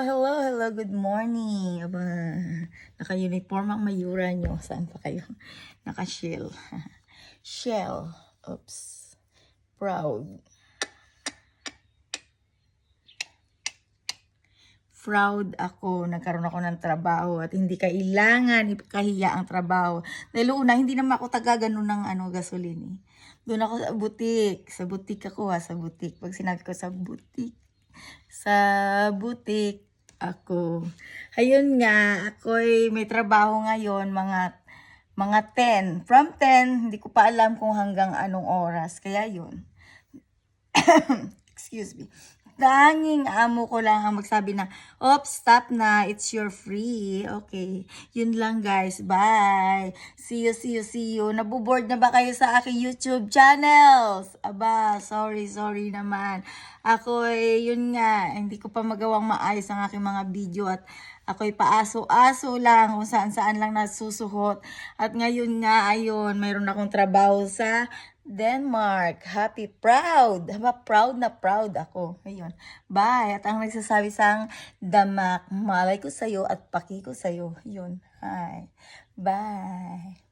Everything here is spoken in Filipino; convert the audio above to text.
Hello, good morning. Aba, naka-uniform ang mayura nyo. Saan pa kayo? Naka-shell. Shell. Oops. Proud. Proud ako. Nagkaroon ako ng trabaho at hindi kailangan ipakahiya ang trabaho. Dahil una, hindi naman ako taga-ganun ng gasolin eh. Doon ako sa butik. Sa butik ako sa butik. Pag sinabi ko sa butik ako. Ayun nga, ako'y may trabaho ngayon, mga 10. From 10, hindi ko pa alam kung hanggang anong oras. Kaya yun. Excuse me. Tanging amo ko lang ang magsabi na, oops, stop na, it's your free. Okay, yun lang guys, bye. See you. Nabuboard na ba kayo sa aking YouTube channels? Aba, sorry naman. Yun nga, hindi ko pa magawang maayos ang aking mga video at ako'y paaso-aso lang kung saan-saan lang nasusuhot. At ngayon nga, ayun, mayroon akong trabaho sa Denmark. Happy, proud. Proud na proud ako. Ayun. Bye. At ang nagsasabi sang damak, malay ko sa'yo at paki ko sa'yo. Yun. Hi. Bye.